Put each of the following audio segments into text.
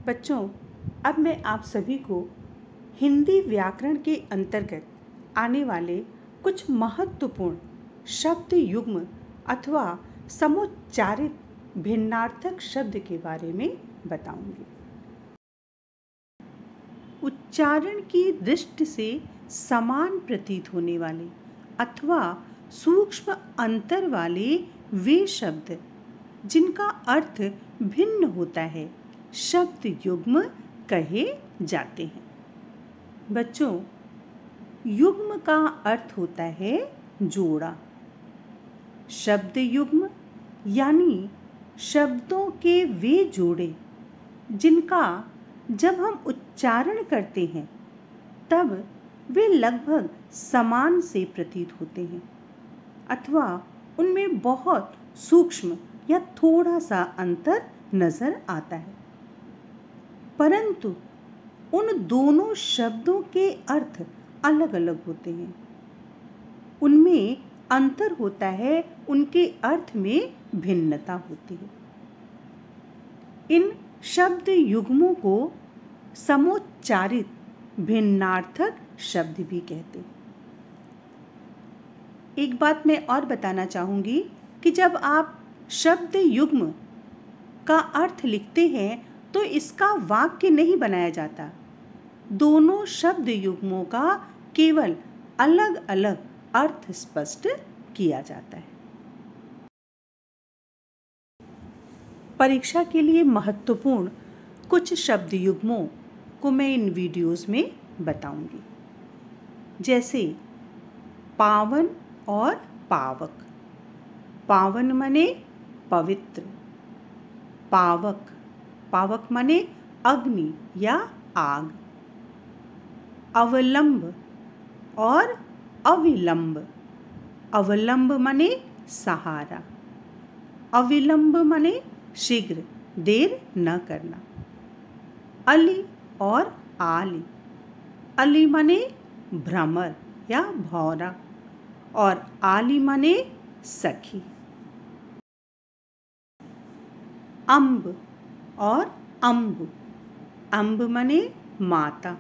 बच्चों, अब मैं आप सभी को हिंदी व्याकरण के अंतर्गत आने वाले कुछ महत्वपूर्ण शब्द युग्म अथवा समुच्चारित भिन्नार्थक शब्द के बारे में बताऊंगी। उच्चारण की दृष्टि से समान प्रतीत होने वाले अथवा सूक्ष्म अंतर वाले वे शब्द जिनका अर्थ भिन्न होता है शब्द युग्म कहे जाते हैं। बच्चों, युग्म का अर्थ होता है जोड़ा। शब्द युग्म यानी शब्दों के वे जोड़े जिनका जब हम उच्चारण करते हैं तब वे लगभग समान से प्रतीत होते हैं अथवा उनमें बहुत सूक्ष्म या थोड़ा सा अंतर नजर आता है, परंतु उन दोनों शब्दों के अर्थ अलग अलग होते हैं। उनमें अंतर होता है, उनके अर्थ में भिन्नता होती है। इन शब्द युग्मों को समुच्चारित भिन्नार्थक शब्द भी कहते हैं। एक बात मैं और बताना चाहूँगी कि जब आप शब्द युग्म का अर्थ लिखते हैं तो इसका वाक्य नहीं बनाया जाता। दोनों शब्द युग्मों का केवल अलग अलग अर्थ स्पष्ट किया जाता है। परीक्षा के लिए महत्वपूर्ण कुछ शब्द युग्मों को मैं इन वीडियोस में बताऊंगी, जैसे पावन और पावक। पावन माने पवित्र, पावक पावक माने अग्नि या आग। अवलंब और अविलंब। अवलंब माने सहारा, अविलंब माने शीघ्र, देर न करना। अली और आली। अली माने भ्रमर या भौरा और आली माने सखी। अम्ब और अम्ब। अम्ब माने माता,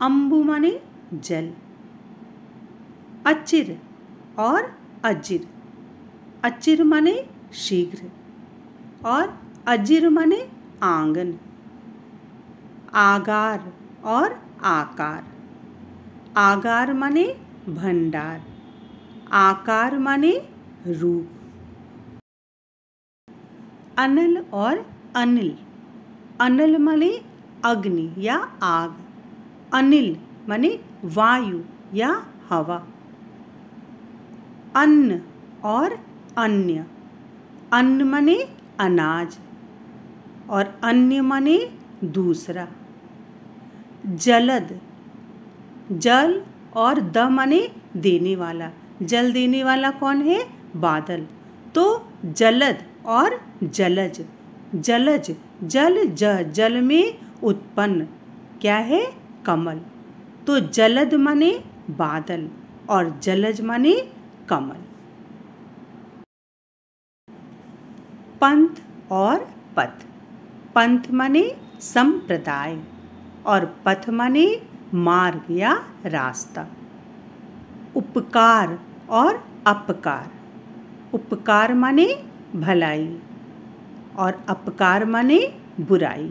अम्बु माने जल। अचिर और अजिर। अचिर माने शीघ्र और अजिर माने आंगन। आगार और आकार। आगार माने भंडार, आकार माने रूप। अनल और अनिल। अनल माने अग्नि या आग, अनिल माने वायु या हवा। अन्न और अन्य। अन्न माने अनाज और अन्य माने दूसरा। जलद। जल और द माने देने वाला। जल देने वाला कौन है? बादल। तो जलद और जलज। जलज जल जल में उत्पन्न क्या है? कमल। तो जलद माने बादल और जलज माने कमल। पंथ और पथ। पंथ माने संप्रदाय और पथ माने मार्ग या रास्ता। उपकार और अपकार। उपकार माने भलाई और अपकार माने बुराई।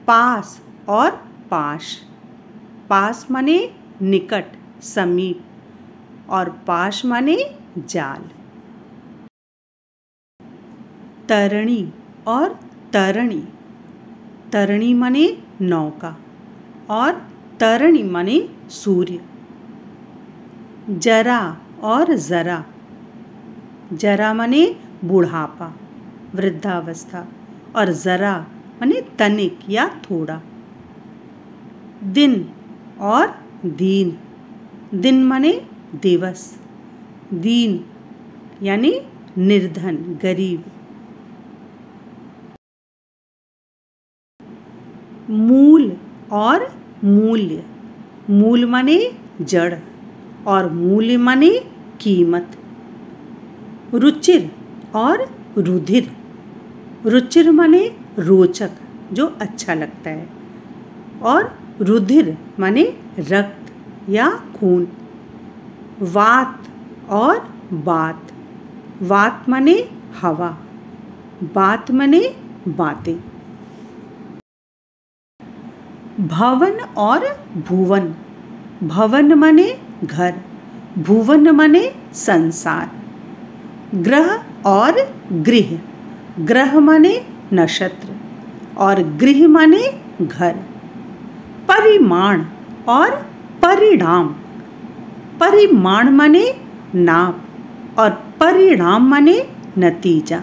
पास और पाश। पास माने निकट, समीप और पाश माने जाल। तरणी और तरणी। तरणी माने नौका और तरणी माने सूर्य। जरा और जरा। जरा माने बुढ़ापा, वृद्धावस्था और जरा माने तनिक या थोड़ा। दिन और दीन। दिन माने दिवस, दीन यानी निर्धन, गरीब। मूल और मूल्य। मूल माने जड़ और मूल्य माने कीमत। रुचिर और रुधिर। रुचिर माने रोचक जो अच्छा लगता है। और रुधिर माने रक्त या खून। वात और बात। वात माने हवा, बात माने बातें। भवन और भुवन। भवन माने घर, भुवन माने संसार। ग्रह और गृह। ग्रह माने नक्षत्र और गृह माने घर। परिमाण और परिणाम। परिमाण माने नाप और परिणाम माने नतीजा।